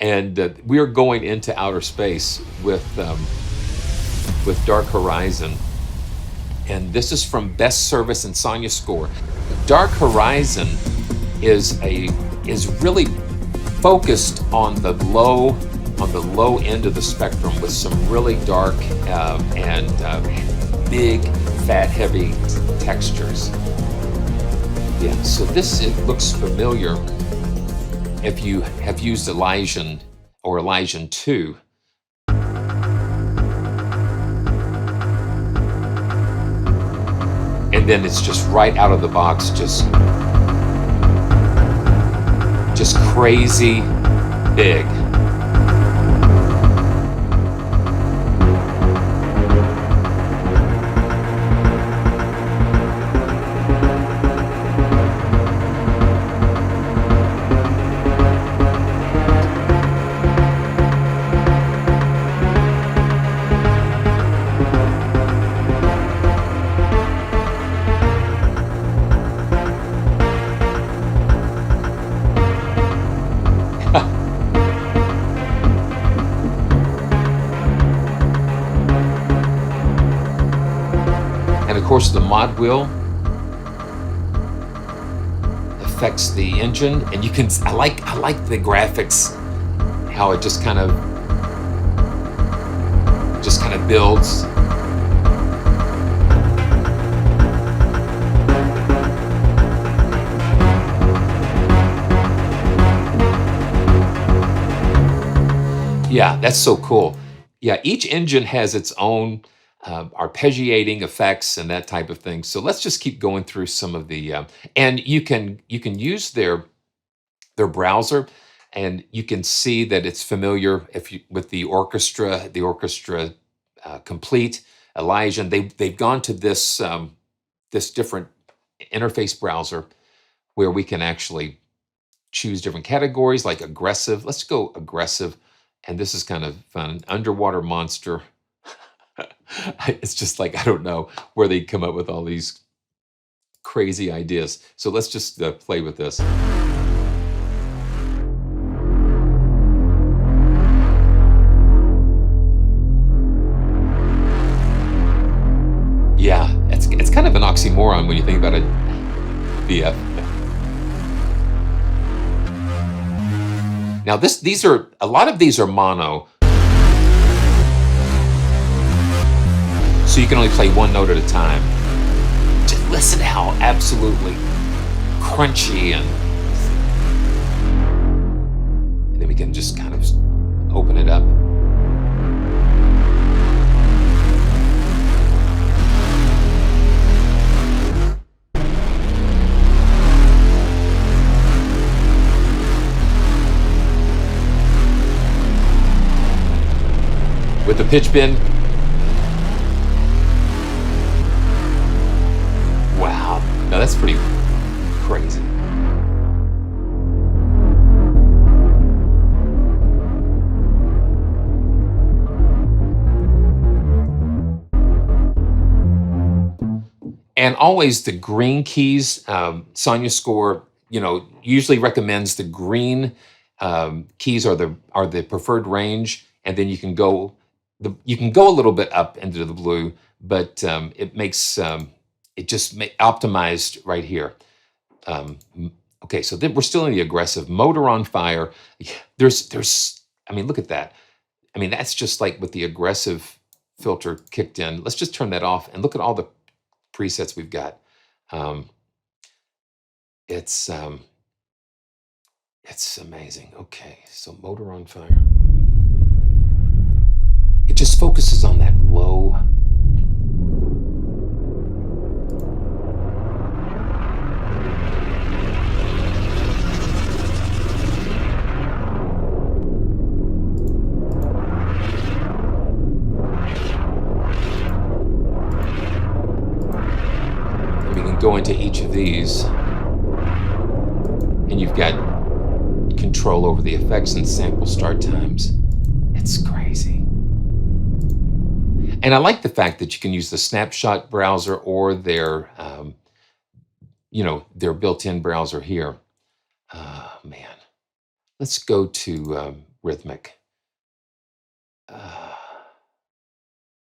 And we are going into outer space with Dark Horizon. And this is from Best Service and Sonuscore. Dark Horizon is really focused on the low end of the spectrum with some really dark and big, fat, heavy textures. Yeah, so it looks familiar if you have used Elysian or Elysian 2. And then it's just right out of the box, just crazy big. And of course, the mod wheel affects the engine, and you can. I like the graphics, how it just kind of builds. Yeah, that's so cool. Yeah, each engine has its own arpeggiating effects and that type of thing. So let's just keep going through some of the and you can use their browser, and you can see that it's familiar if you with the orchestra, complete Elysian. They've gone to this different interface browser where we can actually choose different categories like aggressive. Let's go aggressive. And this is kind of fun. Underwater monster. It's just like, I don't know where they come up with all these crazy ideas. So let's just play with this. Yeah, it's kind of an oxymoron when you think about it. VF. Now these are a lot of these are mono, so you can only play one note at a time. Just listen to how absolutely crunchy and then we can just kind of open it up. With the pitch bend. Wow. Now that's pretty crazy. And always the green keys, Sonuscore, usually recommends the green keys are the preferred range, and then you can go a little bit up into the blue, but it makes it just optimized right here. Okay, so then we're still in the aggressive motor on fire. There's I mean, look at that. I mean, that's just like with the aggressive filter kicked in. Let's just turn that off and look at all the presets we've got. It's amazing. Okay, so motor on fire. It just focuses on that low. And we can go into each of these, and you've got control over the effects and sample start times. It's crazy. And I like the fact that you can use the snapshot browser or their built-in browser here. Man, let's go to rhythmic. Uh,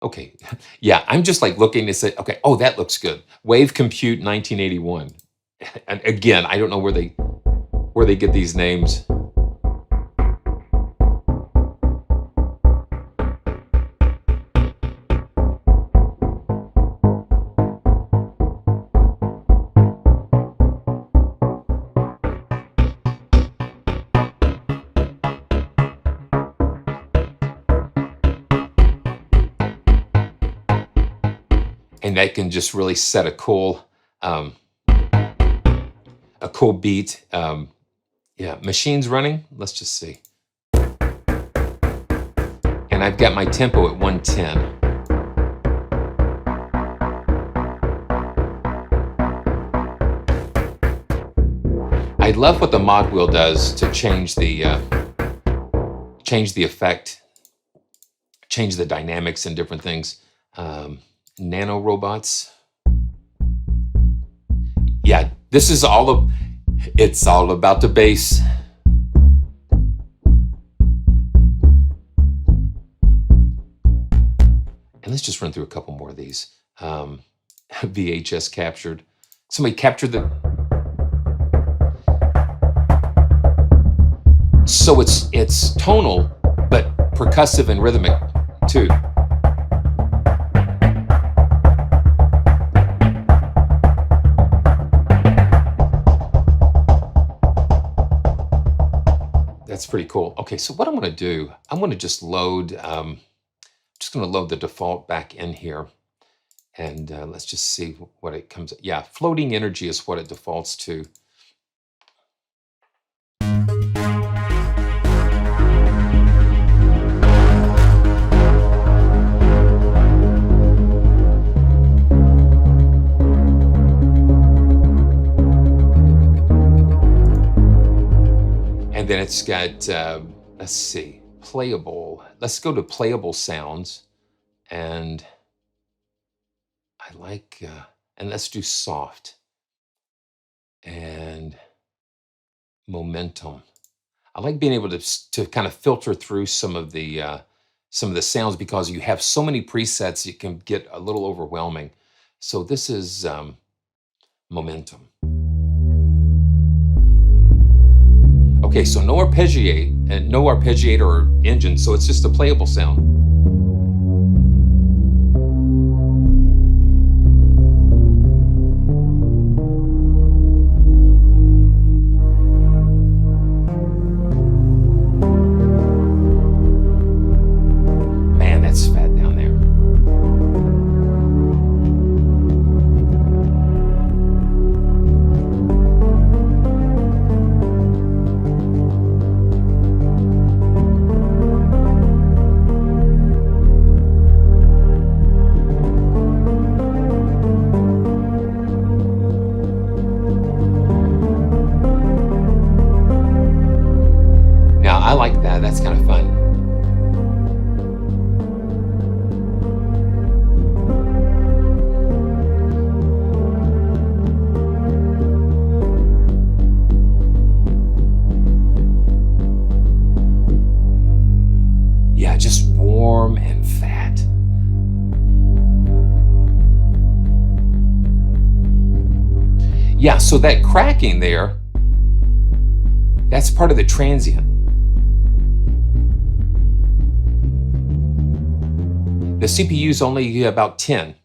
okay, yeah, I'm just like looking to say, okay, oh, that looks good. Wave Compute 1981. And again, I don't know where they get these names. And that can just really set um, a cool beat. Yeah, machines running. Let's just see. And I've got my tempo at 110. I love what the mod wheel does to change the effect, change the dynamics and different things. Nano robots. Yeah, this is it's all about the bass. And let's just run through a couple more of these. VHS captured. Somebody captured the. So it's tonal, but percussive and rhythmic too. That's pretty cool. Okay, so what I'm going to do, I'm going to just load. Just going to load the default back in here, and let's just see what it comes. Yeah, floating energy is what it defaults to. And then it's got, let's see, playable. Let's go to playable sounds. And I like, and let's do soft. And momentum. I like being able to kind of filter through some of the sounds, because you have so many presets, it can get a little overwhelming. So this is momentum. Okay, so no arpeggiator or engine, so it's just a playable sound. Man, that's fat down there. I like that. That's kind of fun. Yeah, just warm and fat. Yeah, so that cracking there, that's part of the transient. The CPU is only about 10.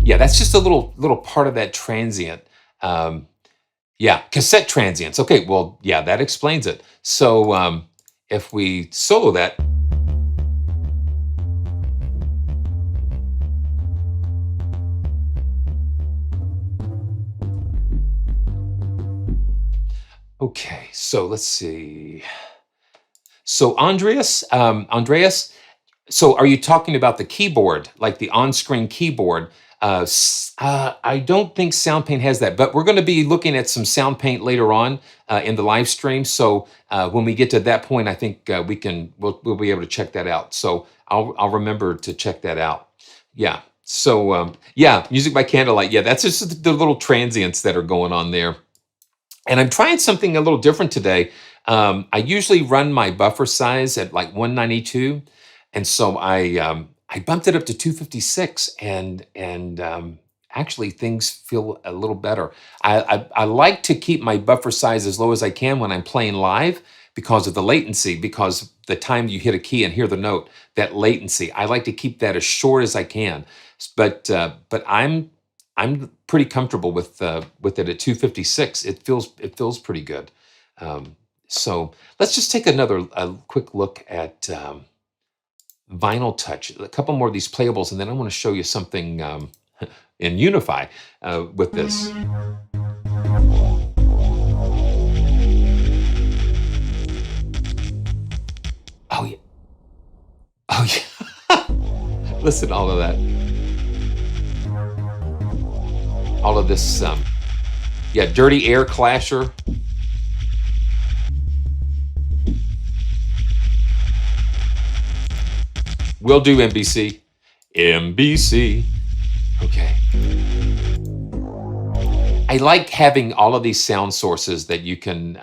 Yeah, that's just a little part of that transient. Yeah, cassette transients. Okay, well, yeah, that explains it. So if we solo that. Okay, so let's see. So Andreas, so are you talking about the keyboard, like the on-screen keyboard? I don't think SoundPaint has that, but we're going to be looking at some SoundPaint later on in the live stream. So when we get to that point, I think we'll be able to check that out. So I'll remember to check that out. Yeah. So yeah, music by candlelight. Yeah, that's just the little transients that are going on there. And I'm trying something a little different today. I usually run my buffer size at like 192, and so I bumped it up to 256, and actually things feel a little better. I like to keep my buffer size as low as I can when I'm playing live because of the latency. Because the time you hit a key and hear the note, that latency, I like to keep that as short as I can. But I'm pretty comfortable with it at 256. It feels pretty good. So let's just take a quick look at Vinyl Touch. A couple more of these playables, and then I want to show you something in UNIFY with this. Oh yeah, oh yeah. Listen to all of that. All of this, yeah, Dirty Air Clasher. Will do, NBC. NBC. Okay. I like having all of these sound sources that you can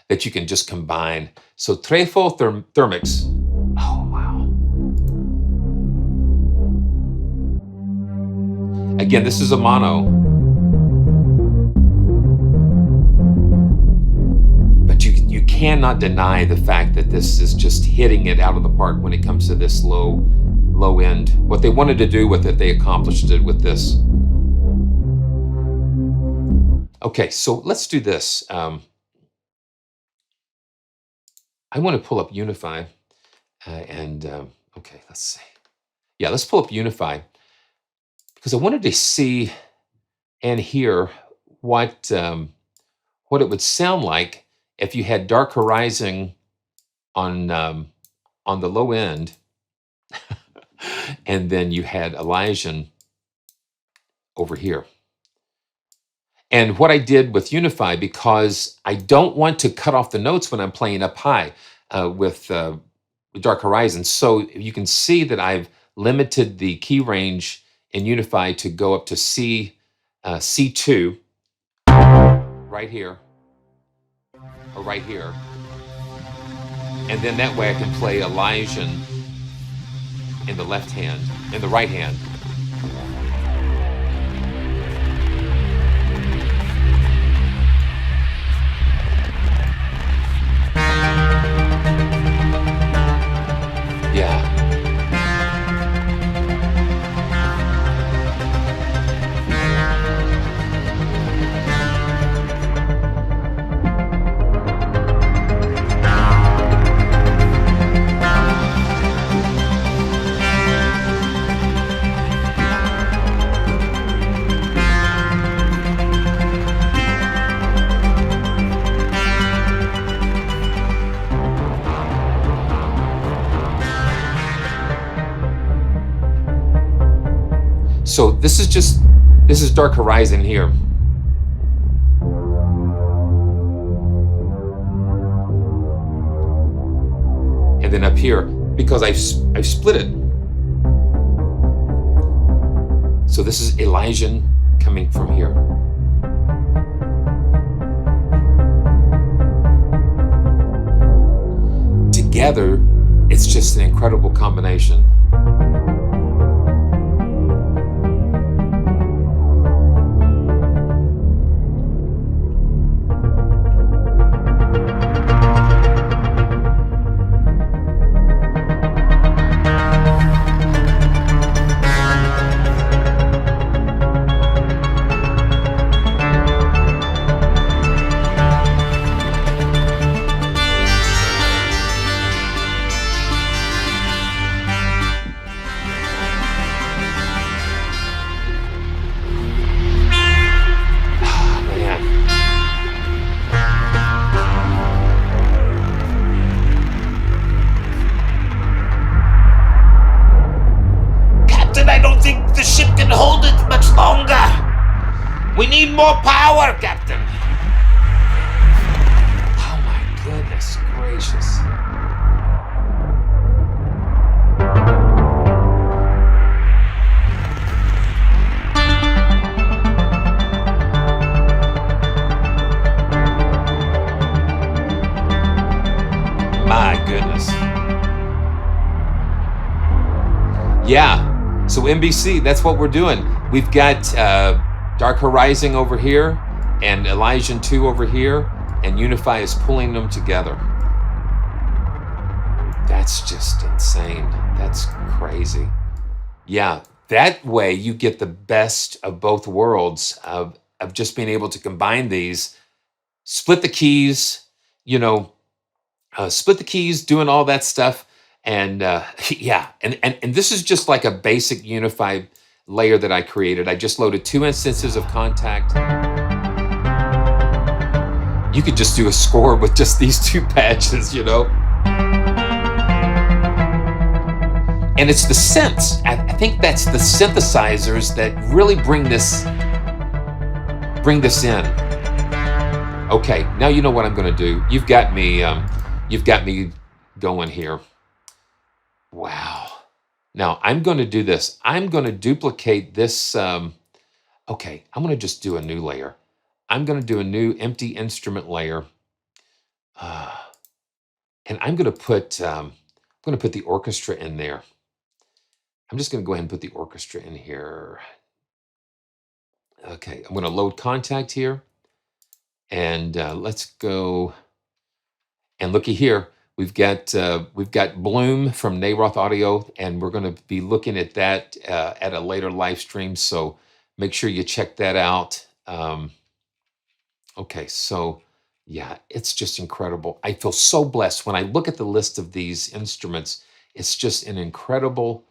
just combine. So Trefo Thermix. Oh wow. Again, this is a mono. But you cannot deny the fact that this is just hitting it out of the park when it comes to this low end. What they wanted to do with it, they accomplished it with this. Okay, so let's do this. I want to pull up UNIFY okay, let's see. Yeah, let's pull up UNIFY because I wanted to see and hear what it would sound like if you had Dark Horizon on the low end, and then you had Elysian over here. And what I did with UNIFY, because I don't want to cut off the notes when I'm playing up high with Dark Horizon, so you can see that I've limited the key range in UNIFY to go up to C2, right here, or right here. And then that way I can play Elysian in the left hand, in the right hand. Yeah. So this is Dark Horizon here. And then up here, because I've split it. So this is Elysian coming from here. Together, it's just an incredible combination. We need more power, Captain. Oh my goodness gracious. goodness. Yeah. So NBC, that's what we're doing. We've got Dark Horizon over here and Elysian 2 over here, and UNIFY is pulling them together. That's just insane. That's crazy. Yeah, that way you get the best of both worlds of just being able to combine these, split the keys, you know, split the keys, doing all that stuff. And yeah, and this is just like a basic unified layer that I created. I just loaded 2 instances of Contact. You could just do a score with just these 2 patches, you know. And it's the synths. I think that's the synthesizers that really bring this in. Okay, now you know what I'm going to do. You've got me going here. Wow. Now I'm going to do this. I'm going to duplicate this. Okay, I'm going to just do a new layer. I'm going to do a new empty instrument layer, and I'm going to put the orchestra in there. I'm just going to go ahead and put the orchestra in here. Okay, I'm going to load Contact here, and let's go. And looky here, we've got Bloom from Nayroth Audio, and we're going to be looking at that at a later live stream. So make sure you check that out. Okay, so yeah, it's just incredible. I feel so blessed when I look at the list of these instruments. It's just an incredible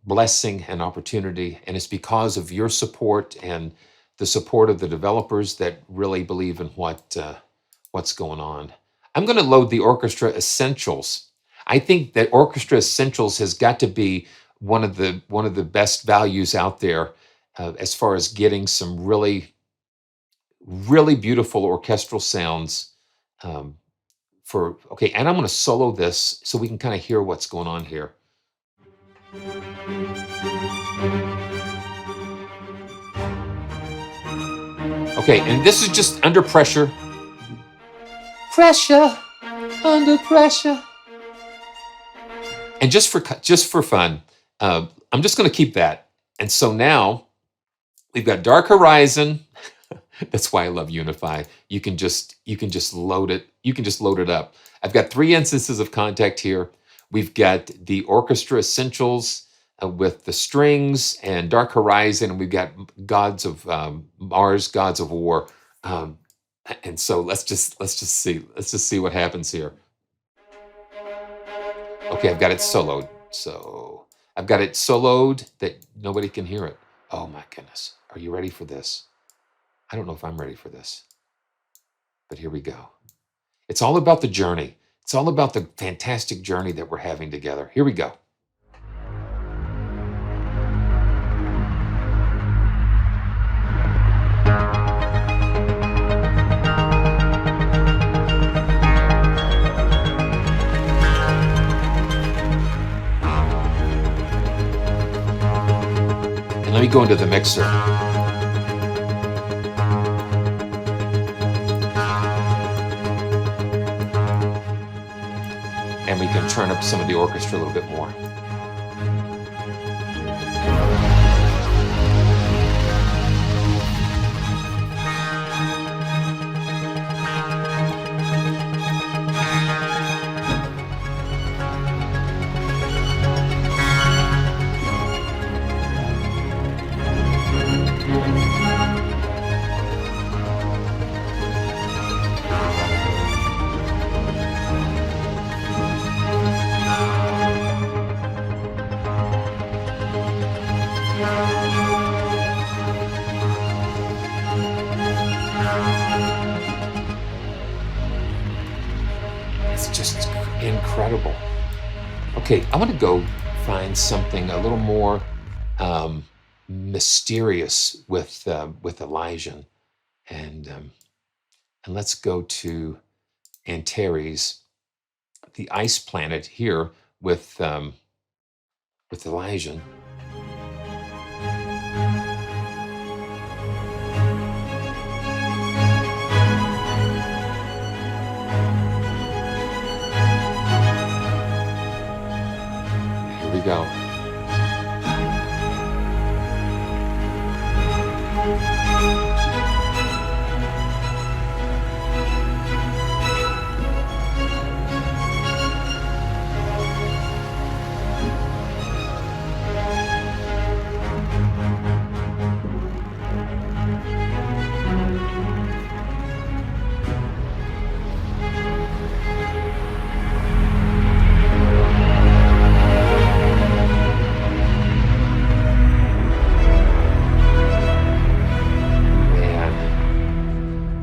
blessing and opportunity, and it's because of your support and the support of the developers that really believe in what's going on. I'm going to load the Orchestra Essentials. I think that Orchestra Essentials has got to be one of the best values out there as far as getting some really beautiful orchestral sounds. Okay, and I'm going to solo this so we can kind of hear what's going on here. Okay, and this is just under pressure. Pressure, under pressure. And just for fun, I'm just going to keep that. And so now we've got Dark Horizon. That's why I love UNIFY. You can just load it. You can just load it up. I've got 3 instances of Contact here. We've got the Orchestra Essentials with the strings and Dark Horizon, and we've got Gods of Mars, Gods of War. And so let's just see what happens here. Okay, I've got it soloed. So I've got it soloed that nobody can hear it. Oh my goodness. Are you ready for this? I don't know if I'm ready for this, but here we go. It's all about the journey. It's all about the fantastic journey that we're having together. Here we go. And let me go into the mixer. And we can turn up some of the orchestra a little bit more. Just incredible. Okay, I want to go find something a little more mysterious with Elysian, and let's go to Antares, the ice planet here with Elysian. we go.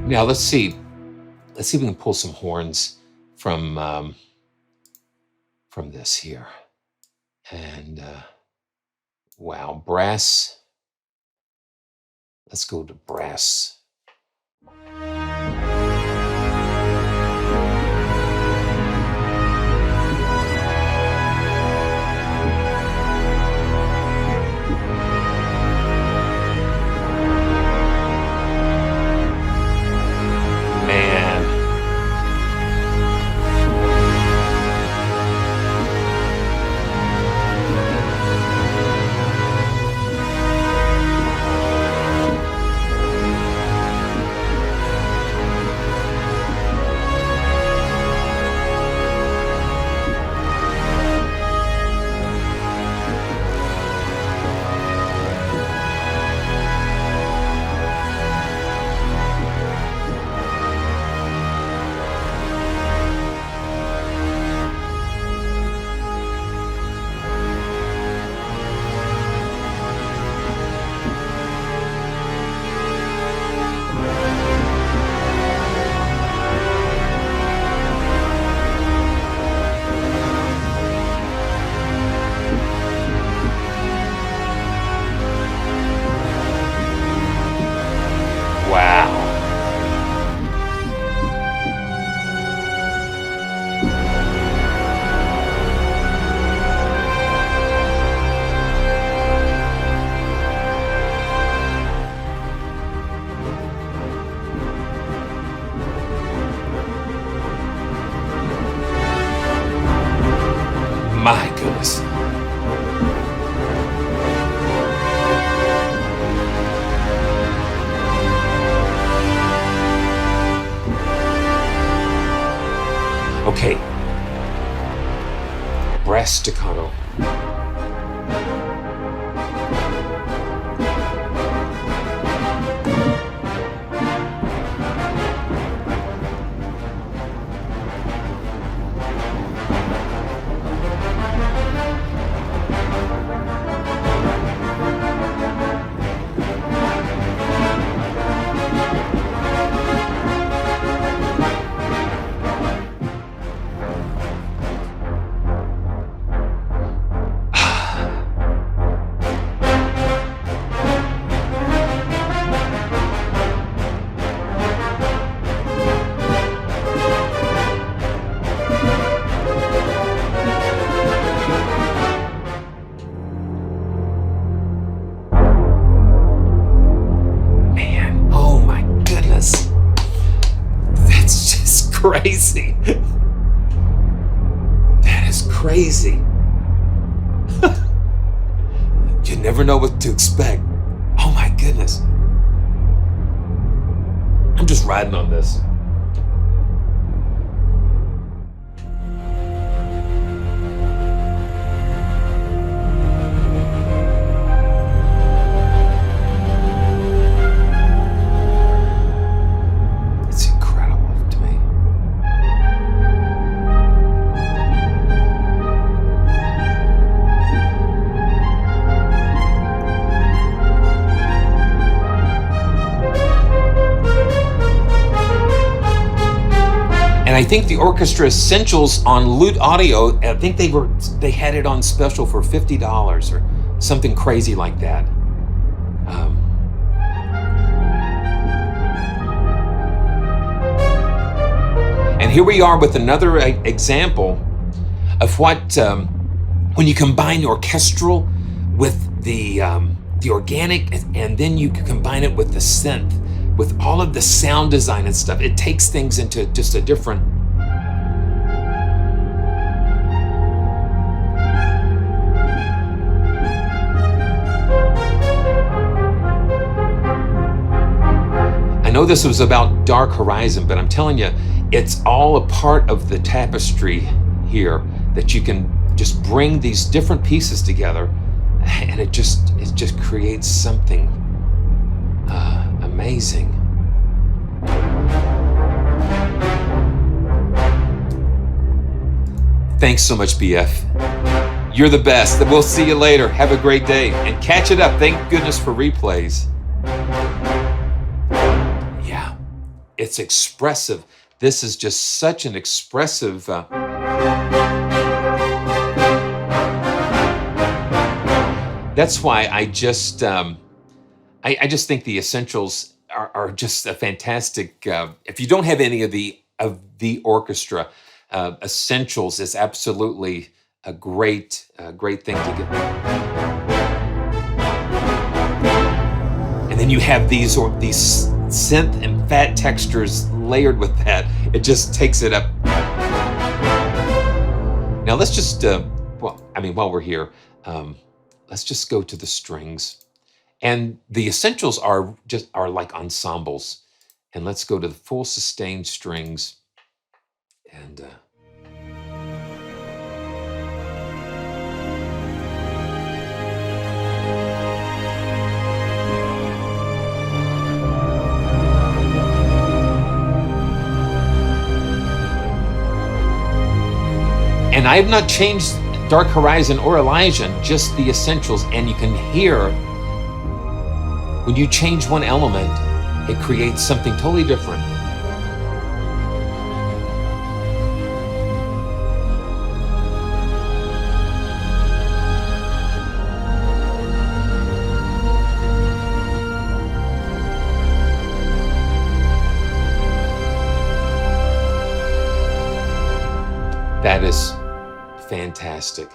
Now let's see if we can pull some horns from this here. And wow, brass. Let's go to brass. My goodness. Okay. Brass staccato. Crazy. That is crazy. You never know what to expect. Oh my goodness. I'm just riding on this. I think the Orchestra Essentials on Lute Audio, I think they had it on special for $50 or something crazy like that. And here we are with another example of what when you combine orchestral with the organic, and then you combine it with the synth, with all of the sound design and stuff, it takes things into just a different. this was about Dark Horizon, but I'm telling you, it's all a part of the tapestry here, that you can just bring these different pieces together, and it just creates something amazing. Thanks so much, BF. You're the best. We'll see you later. Have a great day and catch it up. Thank goodness for replays. Yeah, it's expressive. This is just such an expressive. That's why I just think the Essentials are just a fantastic. If you don't have any of the orchestra, Essentials is absolutely a great thing to get. And then you have these synth and fat textures layered with that. It just takes it up. Now let's just while we're here, let's just go to the strings. And the Essentials are like ensembles. And let's go to the full sustained strings. And I have not changed Dark Horizon or Elijah, just the Essentials. And you can hear when you change one element, it creates something totally different. That is fantastic.